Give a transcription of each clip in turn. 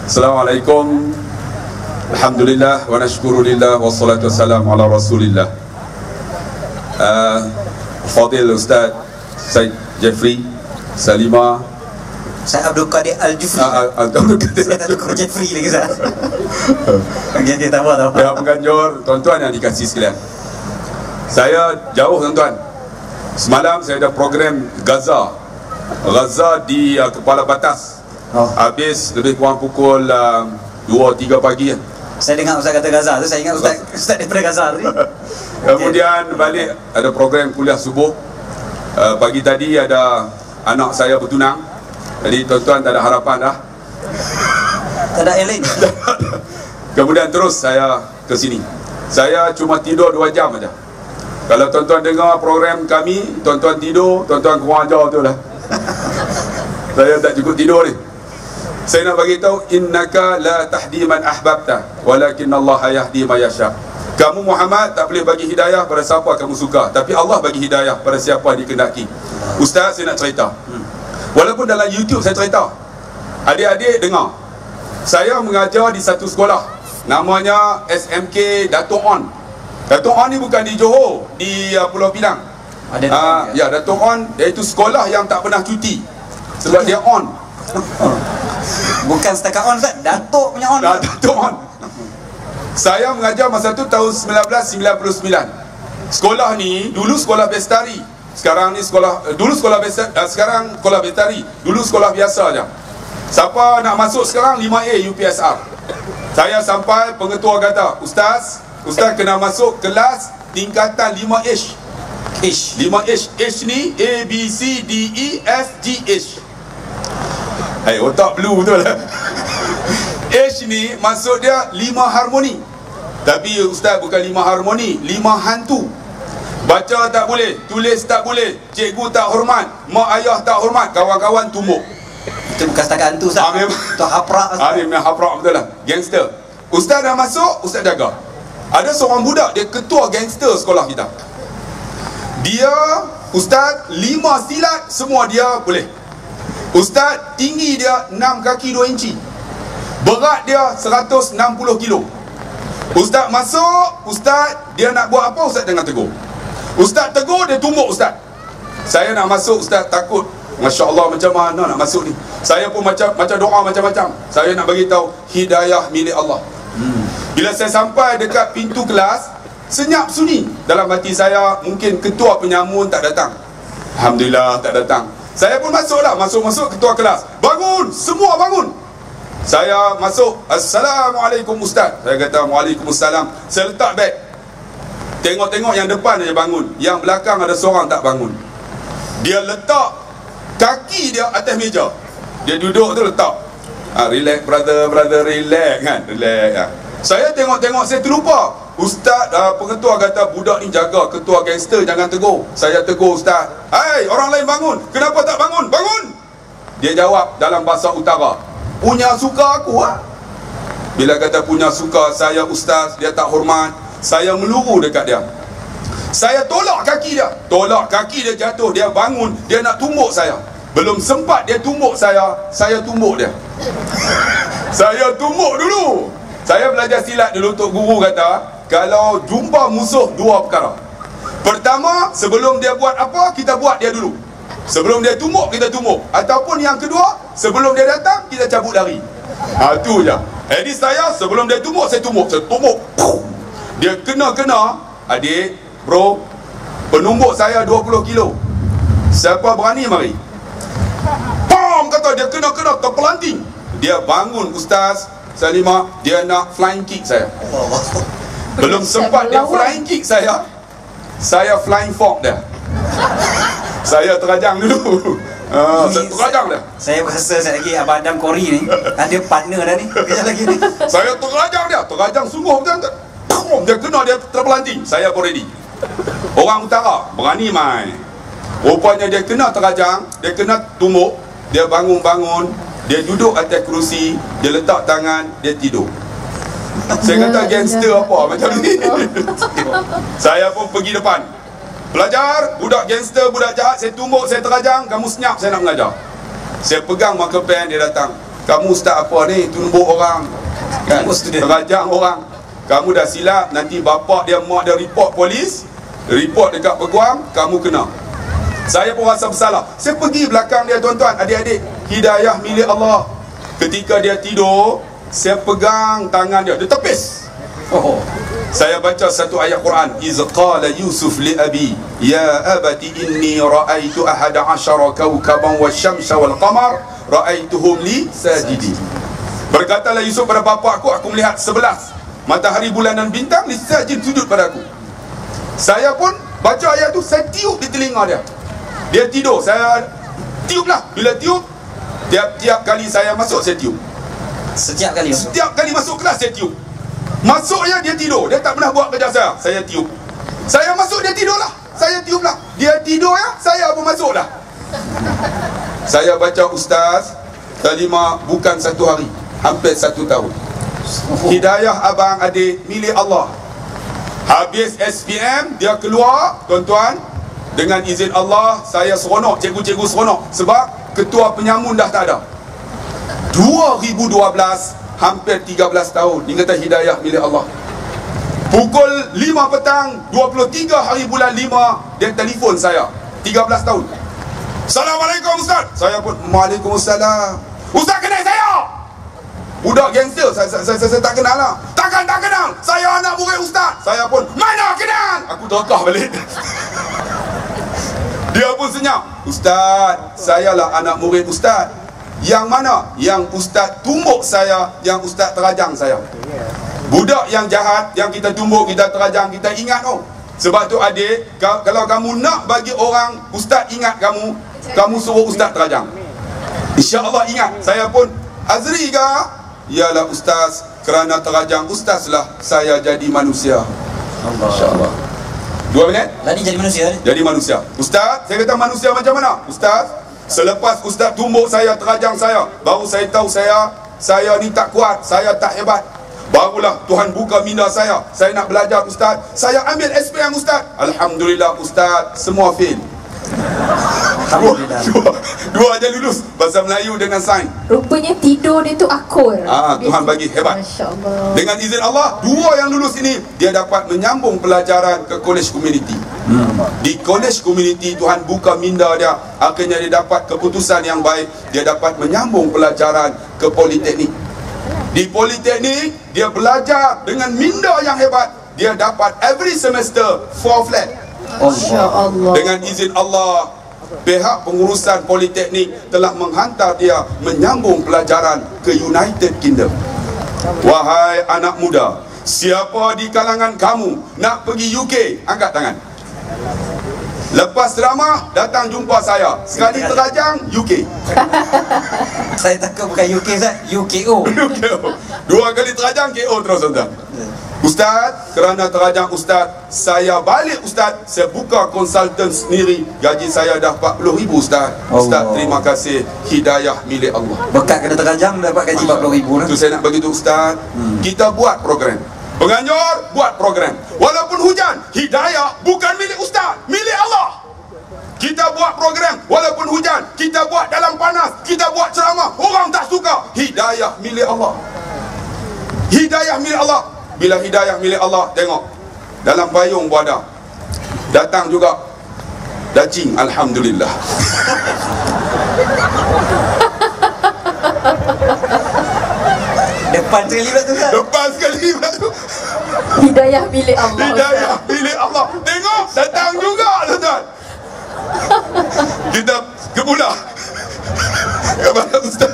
Assalamualaikum. Alhamdulillah wa nashkurulillah wassalatu wassalamu ala rasulillah. Fadil Ustaz Syed Jeffrey Salima, saya Abdul Qadir Al-Jufri. Abdul Qadir Saya tak tukar Jeffrey lagi saya. Dia tak apa. Ya, penganjur, tuan-tuan yang dikasih sekalian, saya jauh tuan-tuan. Semalam saya ada program Gaza di Kepala Batas. Habis lebih kurang pukul 2-3 pagi kan. Saya dengar Ustaz kata Gaza tu, saya ingat Ustaz daripada Gaza tu. Kemudian balik ada program kuliah subuh. Pagi tadi ada anak saya bertunang. Jadi tuan-tuan tak ada harapan dah. Tak ada yang lain. Kemudian terus saya ke sini. Saya cuma tidur 2 jam aja. Kalau tuan-tuan dengar program kami, tuan-tuan tidur, tuan-tuan kurang ajar betul lah. Saya tak cukup tidur ni. Saya nak bagi tahu, innaka la tahdi man ahbabta walakin Allah yahdi man yasha. Kamu Muhammad tak boleh bagi hidayah pada siapa kamu suka, tapi Allah bagi hidayah pada siapa dikehendaki. Ustaz, saya nak cerita. Walaupun dalam YouTube saya cerita, adik-adik dengar. Saya mengajar di satu sekolah, namanya SMK Dato' On. Dato' On ni bukan di Johor, di Pulau Pinang. Ya, Dato' On, iaitu sekolah yang tak pernah cuti. Sebab dia on. Bukan setakat on Ustaz, Dato' punya on. Dato' On. Saya mengajar masa tu tahun 1999. Sekolah ni dulu sekolah Bestari. Sekarang ni sekolah, dulu sekolah Bestari, sekarang sekolah Bestari. Dulu sekolah biasa aja. Siapa nak masuk sekarang 5A UPSR. Saya sampai pengetua kata, Ustaz kena masuk kelas tingkatan 5H. 5H. H ni A, B, C, D, E, F, G, H. Hai, otak blue betul lah. H ni maksud dia 5 harmoni. Tapi Ustaz bukan 5 harmoni, 5 hantu. Baca tak boleh, tulis tak boleh, cikgu tak hormat, mak ayah tak hormat, kawan-kawan tumbuk. Itu bukan setakat hantu Ustaz. Itu haprak. Memang haprak betul lah. Gangster. Ustaz dah masuk, Ustaz jaga. Ada seorang budak, dia ketua gangster sekolah kita. Dia, Ustaz, 5 silat semua dia boleh. Ustaz, tinggi dia 6 kaki 2 inci. Berat dia 160 kilo. Ustaz masuk, Ustaz, dia nak buat apa, Ustaz jangan tegur. Ustaz tegur, dia tumbuk Ustaz. Saya nak masuk, Ustaz takut. Masya Allah, macam mana nak masuk ni? Saya pun macam doa macam-macam. Saya nak bagi tahu hidayah milik Allah. Bila saya sampai dekat pintu kelas, senyap sunyi dalam hati saya. Mungkin ketua penyamun tak datang. Alhamdulillah tak datang. Saya pun masuklah. Masuk ketua kelas. Bangun! Semua bangun! Saya masuk. Assalamualaikum Ustaz. Saya kata Waalaikumsalam. Saya letak beg. Tengok-tengok yang depan dia bangun, yang belakang ada seorang tak bangun. Dia letak kaki dia atas meja. Dia duduk tu letak. Relax brother, relax kan. Relax kan. Saya tengok-tengok, saya terlupa. Ustaz, pengetua kata budak ni jaga ketua gangster, jangan tegur. Saya tegur Ustaz. Hai, orang lain bangun. Kenapa tak bangun? Bangun! Dia jawab dalam bahasa utara. Punya suka aku lah. Bila kata punya suka saya Ustaz, dia tak hormat. Saya meluru dekat dia. Saya tolak kaki dia. Tolak kaki dia jatuh. Dia bangun. Dia nak tumbuk saya. Belum sempat dia tumbuk saya tumbuk dia. Saya tumbuk dulu. Saya belajar silat dulu. Tok Guru kata, kalau jumpa musuh, 2 perkara. Pertama, sebelum dia buat apa, kita buat dia dulu. Sebelum dia tumbuk, kita tumbuk. Ataupun yang kedua, sebelum dia datang, kita cabut lari. Itu je. Jadi saya, sebelum dia tumbuk, saya tumbuk. Dia kena, adik, bro, penumbuk saya 20 kilo. Siapa berani mari? Pam, kata dia kena terpelanting. Dia bangun Ustaz Salima, dia nak flying kick saya. Belum sempat dia flying kick saya flying fork dia. Saya terajang dulu. Saya terajang dah. Saya rasa sekejap lagi Abang Adam Kori ni ada partner dah ni. Kejap lagi ni. Saya terajang sungguh betul. Dia kena, dia terpelanting. Saya pun ready. Orang utara berani main. Rupanya dia kena terajang, dia kena tumbuk. Dia bangun, dia duduk atas kerusi, dia letak tangan, dia tidur. Saya kata gangster apa macam ni. Saya pun pergi depan. Pelajar, budak gangster, budak jahat, saya tumbuk, saya terajang, kamu senyap, saya nak mengajar. Saya pegang marker pen, dia datang. kamu ustaz apa ni, tumbuk orang kan, terajang orang, kamu dah silap, nanti bapak dia, mak dia report polis, report dekat peguam, kamu kena. Saya pun rasa bersalah. Saya pergi belakang dia, tuan-tuan, adik-adik, hidayah milik Allah. Ketika dia tidur, saya pegang tangan dia, dia tepis. Saya baca satu ayat Quran, iz qala Yusuf li abi ya abati inni ra'aitu ahada asyara kawkaban wasyamsa wal qamar ra'aituhum li sajidin. Berkatalah Yusuf pada bapa aku melihat 11 matahari, bulan dan bintang li sajid, sujud pada aku. Saya pun baca ayat tu, saya tiup di telinga dia. Dia tidur, saya tiup lah. Bila tiup, tiap kali saya masuk, saya tiup. Setiap kali masuk kelas, saya tiup. Masuknya dia tidur, dia tak pernah buat kerja saya tiup. Saya masuk, dia tidur lah, saya tiup lah. Dia tidur ya, saya pun masuk lah. Saya baca ustaz, terima bukan 1 hari, hampir 1 tahun. Hidayah abang adik milik Allah. Habis SPM, dia keluar, tuan-tuan, dengan izin Allah, saya seronok, cikgu-cikgu seronok. Sebab ketua penyamun dah tak ada. 2012, hampir 13 tahun. Ini kata hidayah milik Allah. Pukul 5 petang 23 hari bulan 5, dia telefon saya, 13 tahun. Assalamualaikum ustaz. Saya pun, Waalaikumsalam. Ustaz kenal saya? Budak gangster, saya tak kenal lah. Takkan tak kenal, saya anak murid ustaz. Saya pun, mana kenal? Aku terkah balik. Dia pun senyap. Ustaz, sayalah anak murid ustaz. Yang mana? Yang ustaz tumbuk saya, yang ustaz terajang saya. Budak yang jahat, yang kita tumbuk, kita terajang, kita ingat oh. Sebab tu adik, kalau kamu nak bagi orang ustaz ingat kamu, kamu suruh ustaz terajang. InsyaAllah ingat. Saya pun, Azri ke? Yalah ustaz, kerana terajang ustaz lah saya jadi manusia. InsyaAllah. 2 minit? Tadi jadi manusia ni? Jadi manusia. Ustaz, saya kata manusia macam mana? Ustaz, selepas ustaz tumbuk saya, terajang saya, baru saya tahu saya ni tak kuat, saya tak hebat. Barulah Tuhan buka minda saya nak belajar ustaz. Saya ambil SPM ustaz. Alhamdulillah ustaz, semua fail. Dua aja lulus, bahasa Melayu dengan sains. Rupanya tidur dia tu akur. Tuhan bagi hebat. Masya-Allah. Dengan izin Allah, 2 yang lulus ini, dia dapat menyambung pelajaran ke college community. Di college community, Tuhan buka minda dia. Akhirnya dia dapat keputusan yang baik. Dia dapat menyambung pelajaran ke politeknik. Di politeknik, dia belajar dengan minda yang hebat. Dia dapat every semester 4 flat. Masya-Allah. Dengan izin Allah, pihak pengurusan politeknik telah menghantar dia menyambung pelajaran ke United Kingdom. Wahai anak muda, siapa di kalangan kamu nak pergi UK, angkat tangan. Lepas drama, datang jumpa saya. Sekali terajang, UK. Saya takut bukan UK Ustaz, UKO. 2 kali terajang, KO terus tuan. Ustaz, kerana terajang ustaz, saya balik ustaz, saya buka konsultan sendiri. Gaji saya dah 40,000 ustaz. Ustaz, terima kasih, hidayah milik Allah. Bekat kena terajang dapat gaji 40,000 dah. Itu saya nak bagi tu ustaz. Kita buat program. Penganjur buat program. Walaupun hujan, hidayah bukan milik ustaz, milik Allah. Kita buat program walaupun hujan, kita buat dalam panas, kita buat ceramah, orang tak suka, hidayah milik Allah. Hidayah milik Allah. Bila hidayah milik Allah, tengok dalam payung pun ada. Datang juga dacing, alhamdulillah. Depan sekali pula tu Ustaz. Depan sekali pula tu. Hidayah milik Allah. Hidayah milik Allah. Tengok, datang juga tuan-tuan. Kita ke pula. Kepada ustaz.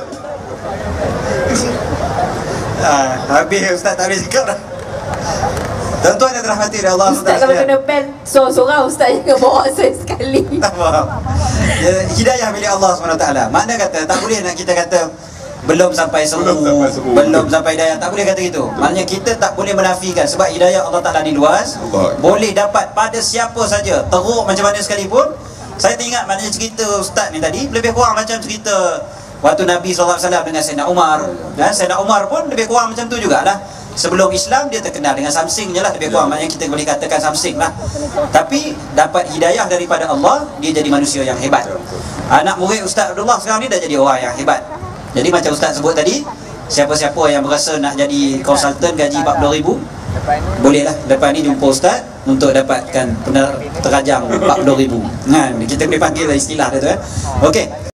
Habis Ustaz tak boleh cakap dah. Tuan-tuan yang dirahmati oleh Allah Ustaz kalau kena ban seorang-seorang, Ustaz jangan bawa saya sekali. Tak faham. Hidayah milik Allah SWT. Makna kata tak boleh nak kita kata belum sampai seru, belum sampai hidayah, tak boleh kata gitu. Maknanya kita tak boleh menafikan, sebab hidayah Allah Ta'ala ni luas, boleh dapat pada siapa saja, teruk macam mana sekalipun. Saya teringat maknanya cerita Ustaz ni tadi, lebih kurang macam cerita waktu Nabi SAW dengan Sayyidina Umar. Dan Sayyidina Umar pun lebih kurang macam tu jugalah. Sebelum Islam dia terkenal dengan something je lah, lebih kurang maknanya kita boleh katakan something lah. Tapi dapat hidayah daripada Allah, dia jadi manusia yang hebat. Anak murid Ustaz Abdullah sekarang ni dah jadi orang yang hebat. Jadi macam Ustaz sebut tadi, siapa-siapa yang berasa nak jadi konsultan gaji 40,000, bolehlah lepas ni jumpa Ustaz untuk dapatkan terajang 40,000. Kita boleh panggil istilah dia tu. Okey.